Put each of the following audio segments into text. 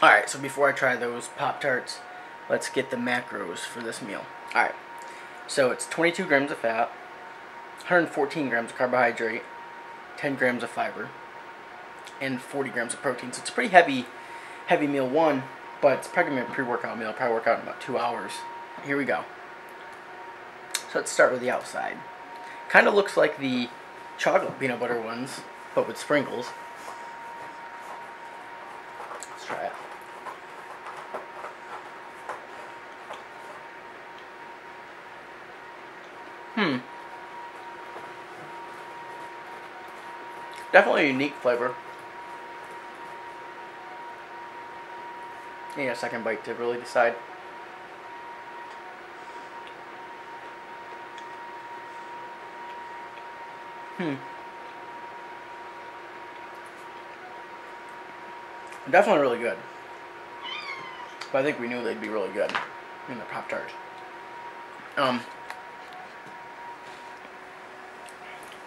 Alright, so before I try those Pop-Tarts, let's get the macros for this meal. Alright, so it's 22 grams of fat, 114 grams of carbohydrate, 10 grams of fiber, and 40 grams of protein. So it's a pretty heavy meal one, but it's probably going to be a pre-workout meal. I'll probably work out in about 2 hours. Here we go. So let's start with the outside. Kind of looks like the chocolate peanut butter ones, but with sprinkles. Let's try it. Definitely a unique flavor. Need a second bite to really decide. Definitely really good. But I think we knew they'd be really good in the Pop-Tarts.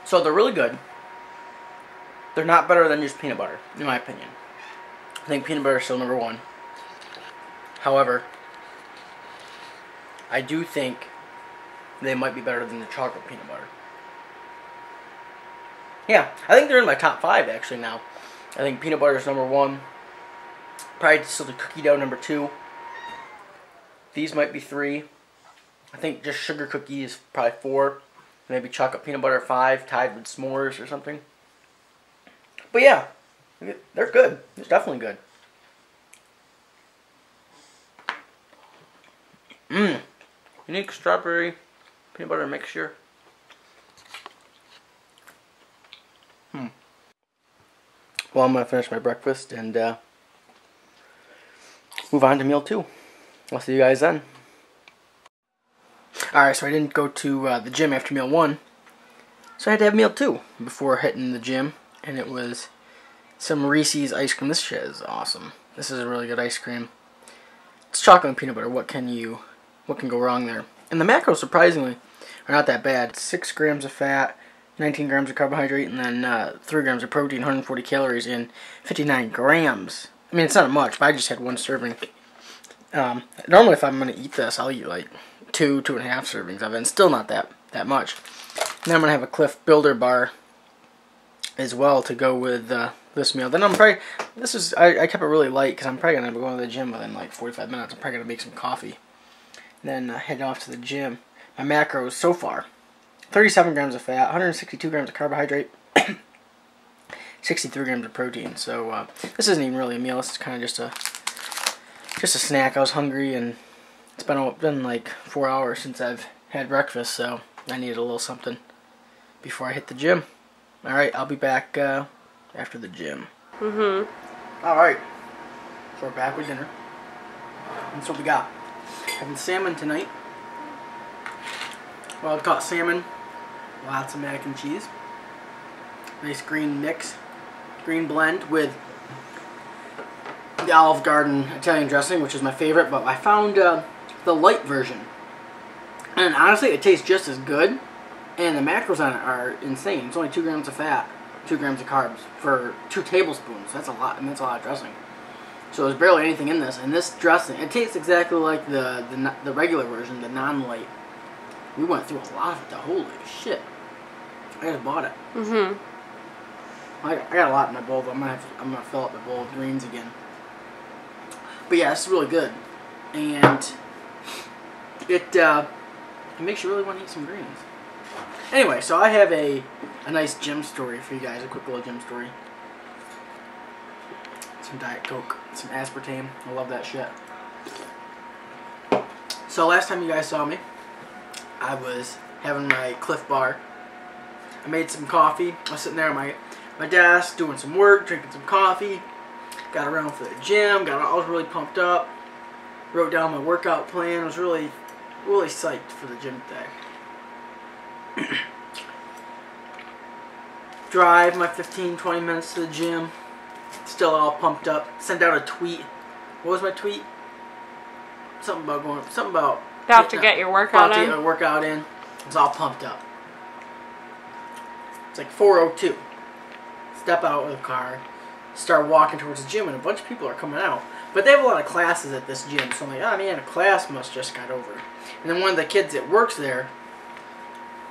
So they're really good. They're not better than just peanut butter, in my opinion. I think peanut butter is still number one. However, I do think they might be better than the chocolate peanut butter. Yeah, I think they're in my top 5 actually now. I think peanut butter is number 1. Probably still the cookie dough number 2. These might be 3. I think just sugar cookie is probably 4. Maybe chocolate peanut butter 5, tied with s'mores or something. But yeah, they're good. It's definitely good. Unique strawberry peanut butter mixture. Well, I'm going to finish my breakfast and move on to meal 2. I'll see you guys then. Alright, so I didn't go to the gym after meal 1, so I had to have meal 2 before hitting the gym, and it was some Reese's ice cream. This shit is awesome. This is a really good ice cream. It's chocolate and peanut butter. What can go wrong there? And the macros, surprisingly, are not that bad. 6 grams of fat, 19 grams of carbohydrate, and then 3 grams of protein, 140 calories, and 59 grams. I mean, it's not much, but I just had 1 serving. Normally, if I'm going to eat this, I'll eat like 2.5 servings of it, and still not that much. And then I'm going to have a Cliff Builder bar as well to go with this meal. Then I'm probably, I kept it really light because I'm probably going to be going to the gym within like 45 minutes. I'm probably going to make some coffee. And then head off to the gym. My macros so far: 37 grams of fat, 162 grams of carbohydrate, 63 grams of protein. So this isn't even really a meal. This is kind of just a snack. I was hungry, and it's been like 4 hours since I've had breakfast, so I needed a little something before I hit the gym. Alright, I'll be back after the gym. Alright, so we're back with dinner. That's what we got. Having salmon tonight. Wild caught salmon. Lots of mac and cheese. Nice green mix. Green blend with the Olive Garden Italian dressing, which is my favorite, but I found the light version. And honestly, it tastes just as good. And the macros on it are insane. It's only 2 grams of fat, 2 grams of carbs for 2 tablespoons. That's a lot, and that's a lot of dressing. So there's barely anything in this. And this dressing, it tastes exactly like the regular version, the non-light. We went through a lot of it. Holy shit! I just bought it. I got a lot in my bowl, but I'm gonna fill up my bowl with greens again. But yeah, it's really good, and it makes you really want to eat some greens. Anyway, so I have a nice gym story for you guys, a quick little gym story. Some Diet Coke, some aspartame. I love that shit. So last time you guys saw me, I was having my Cliff Bar. I made some coffee. I was sitting there at my desk doing some work, drinking some coffee. Got around for the gym. I was really pumped up. Wrote down my workout plan. I was really psyched for the gym day. Drive my 15-20 minutes to the gym. Still all pumped up. Sent out a tweet. What was my tweet? Something about about to get your workout in. About to get my workout in. I was all pumped up. It's like 4:02. Step out of the car. start walking towards the gym, and a bunch of people are coming out. But they have a lot of classes at this gym, so I'm like, oh man, a class must just got over. And then one of the kids that works there,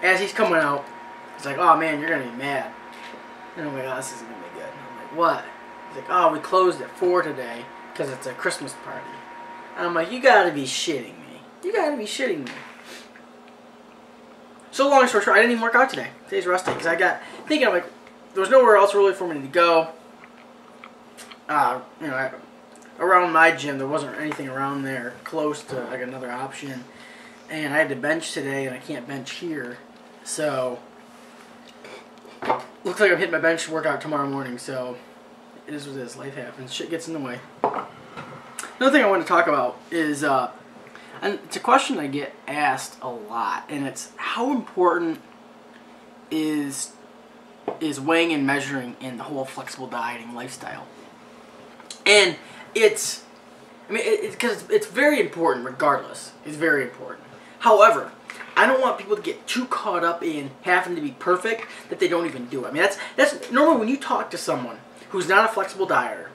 as he's coming out, he's like, oh man, you're going to be mad. And I'm like, oh, this isn't going to be good. And I'm like, what? He's like, oh, we closed at 4 today because it's a Christmas party. And I'm like, you got to be shitting me. You got to be shitting me. So long story short, I didn't even work out today. Today's rest day because I got thinking, I'm like, there was nowhere else really for me to go. You know, around my gym, there wasn't anything around there close to like another option. And I had to bench today, and I can't bench here. So, looks like I'm hitting my bench workout tomorrow morning. So, it is what it is. Life happens. Shit gets in the way. Another thing I want to talk about is, and it's a question I get asked a lot, and it's how important is weighing and measuring in the whole flexible dieting lifestyle. And it's, I mean, because it's very important regardless. It's very important. However, I don't want people to get too caught up in having to be perfect that they don't even do it. I mean, that's normally when you talk to someone who's not a flexible dieter.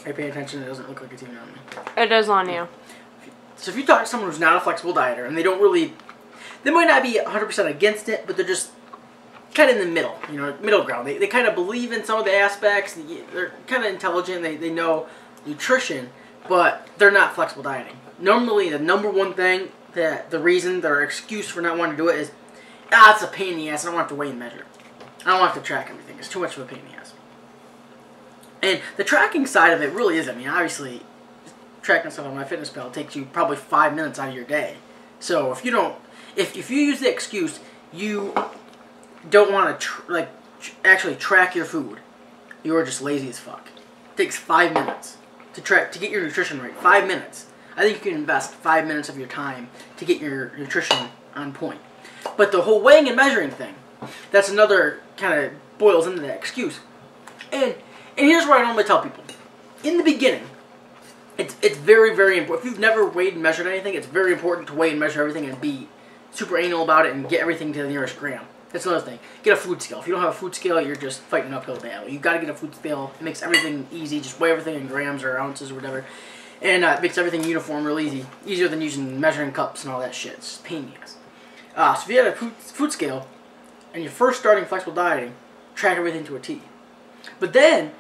Are you paying attention? It doesn't look like it's even on me. It is on you. So if you talk to someone who's not a flexible dieter and they don't really, they might not be 100% against it, but they're just kind of in the middle, you know, middle ground. They kind of believe in some of the aspects. They're kind of intelligent. They know nutrition, but they're not flexible dieting. Normally, the number one thing the reason, their excuse for not wanting to do it is, it's a pain in the ass. I don't want to weigh and measure. I don't want to track everything. It's too much of a pain in the ass. And the tracking side of it really is, I mean, obviously, tracking stuff on MyFitnessPal takes you probably 5 minutes out of your day. So if you don't, if you use the excuse, you don't want to actually track your food, you are just lazy as fuck. It takes 5 minutes to get your nutrition right. 5 minutes. I think you can invest 5 minutes of your time to get your nutrition on point. But the whole weighing and measuring thing, that's another kind of boils into that excuse. And here's what I normally tell people. In the beginning, it's very, very important. If you've never weighed and measured anything, it's very important to weigh and measure everything and be super anal about it and get everything to the nearest gram. That's another thing. Get a food scale. If you don't have a food scale, you're just fighting an uphill battle. You've got to get a food scale. It makes everything easy. Just weigh everything in grams or ounces or whatever. And it makes everything uniform real easy. Easier than using measuring cups and all that shit. It's a pain in the ass. So if you had a food scale and you're first starting flexible dieting, track everything to a T. But then,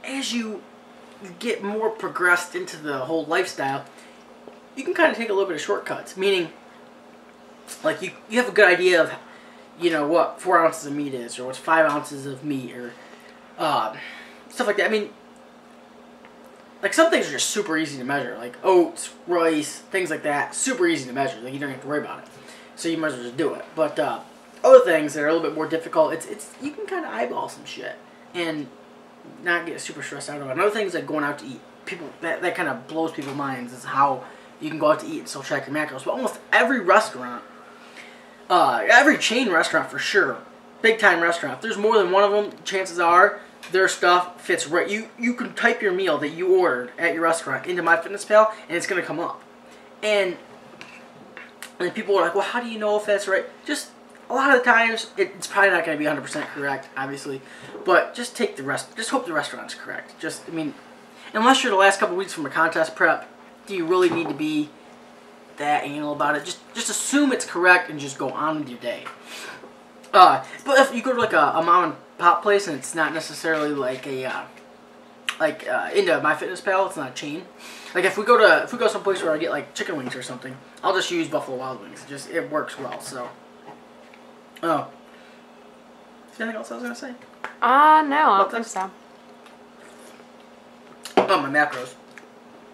as you get more progressed into the whole lifestyle, you can kind of take a little bit of shortcuts. Meaning, like you have a good idea of, you know, what 4 ounces of meat is, or what's 5 ounces of meat, or stuff like that. I mean, like some things are just super easy to measure, like oats, rice, things like that. Super easy to measure. Like you don't have to worry about it. So you might as well just do it. But other things that are a little bit more difficult, it's you can kind of eyeball some shit and not get super stressed out about it. Another thing is like going out to eat. People that kind of blows people's minds is how you can go out to eat and still track your macros. But almost every restaurant, every chain restaurant for sure, big time restaurant, if there's more than one of them, chances are their stuff fits right. You can type your meal that you ordered at your restaurant into MyFitnessPal and it's gonna come up. And people are like, well, how do you know if that's right? Just a lot of the times, it's probably not going to be 100% correct, obviously, but just take the rest. Just hope the restaurant's correct. I mean, unless you're the last couple weeks from a contest prep, do you really need to be that anal about it? Just assume it's correct and just go on with your day. But if you go to like a mom and pop place and it's not necessarily like a into MyFitnessPal, it's not a chain. Like if we go someplace where I get like chicken wings or something, I'll just use Buffalo Wild Wings. It works well. So. Oh. Is there anything else I was gonna say? No, I don't think so. Oh, my macros.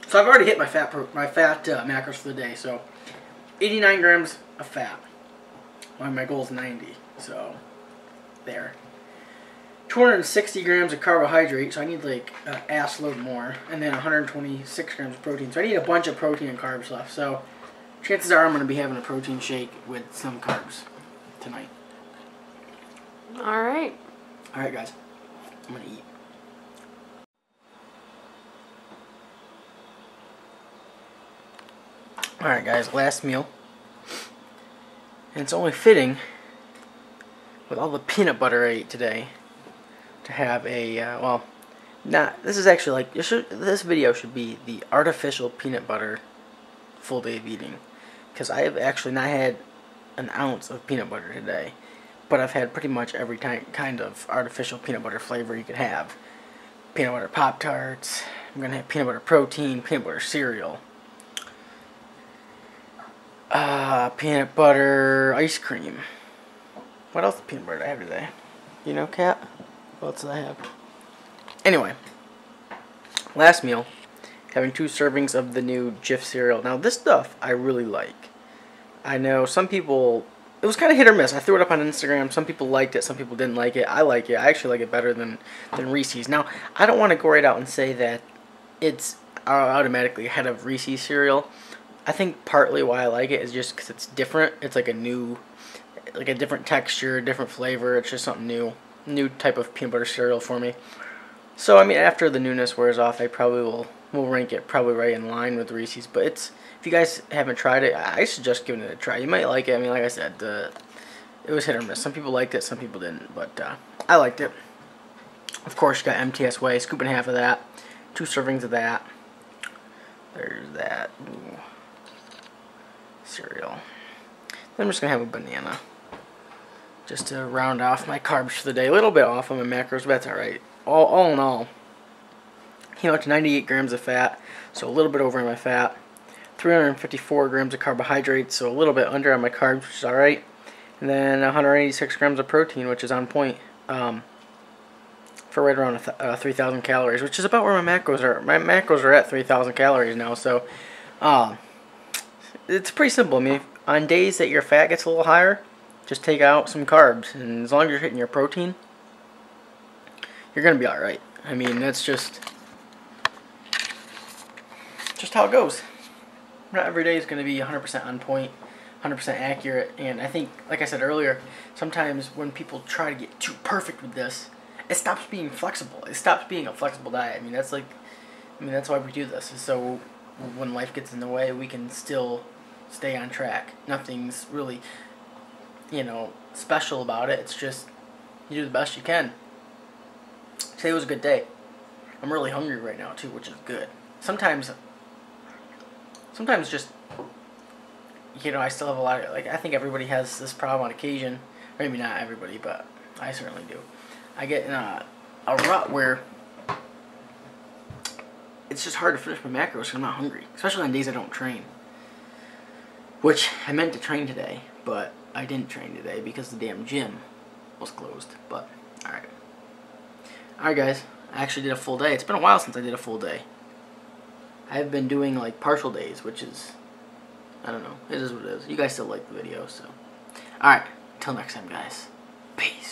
So I've already hit my fat macros for the day. So 89 grams of fat. My goal is 90. So there. 260 grams of carbohydrate, so I need like an ass load more, and then 126 grams of protein. So I need a bunch of protein and carbs left. So chances are I'm going to be having a protein shake with some carbs tonight. All right. All right, guys. I'm going to eat. All right, guys. Last meal. And it's only fitting with all the peanut butter I ate today to have a well, not this is actually like this video should be the artificial peanut butter full day of eating, because I have actually not had an ounce of peanut butter today, but I've had pretty much every kind of artificial peanut butter flavor you could have. Peanut butter Pop-Tarts. I'm gonna have peanut butter protein, peanut butter cereal, peanut butter ice cream. What else peanut butter did I have today? You know, Kat? What else did I have? Anyway, last meal, having 2 servings of the new Jif cereal. Now, this stuff I really like. I know some people, it was kind of hit or miss. I threw it up on Instagram. Some people liked it, some people didn't like it. I like it. I actually like it better than Reese's. Now, I don't want to go right out and say that it's automatically ahead of Reese's cereal. I think partly why I like it is just because it's different. It's like a different texture, different flavor. It's just something new type of peanut butter cereal for me. So I mean, after the newness wears off, I probably will rank it probably right in line with Reese's. But if you guys haven't tried it, I suggest giving it a try. You might like it. I mean, like I said, it was hit or miss. Some people liked it, some people didn't. But I liked it. Of course, you got MTS Whey, scoop and a half of that, 2 servings of that. There's that. Ooh. Cereal. Then I'm just gonna have a banana, just to round off my carbs for the day. A little bit off on my macros, but that's alright. All in all, came out to 98 grams of fat, so a little bit over my fat. 354 grams of carbohydrates, so a little bit under on my carbs, which is alright. And then 186 grams of protein, which is on point, for right around 3,000 calories, which is about where my macros are. My macros are at 3,000 calories now, so it's pretty simple. I mean, on days that your fat gets a little higher, just take out some carbs, and as long as you're hitting your protein, you're gonna be all right. I mean, that's just how it goes. Not every day is gonna be 100% on point, 100% accurate. And I think, like I said earlier, sometimes when people try to get too perfect with this, it stops being flexible. It stops being a flexible diet. I mean, that's why we do this. Is so when life gets in the way, we can still stay on track. Nothing's really, special about it. It's just you do the best you can. Today was a good day. I'm really hungry right now too, which is good. Sometimes just, I still have a lot of, I think everybody has this problem on occasion. Maybe not everybody, but I certainly do. I get in a rut where it's just hard to finish my macros because I'm not hungry, especially on days I don't train. Which I meant to train today, but I didn't train today because the damn gym was closed. But alright guys, I actually did a full day. It's been a while since I did a full day. I've been doing like partial days, which is, I don't know, it is what it is. You guys still like the video, so alright, till next time guys, peace.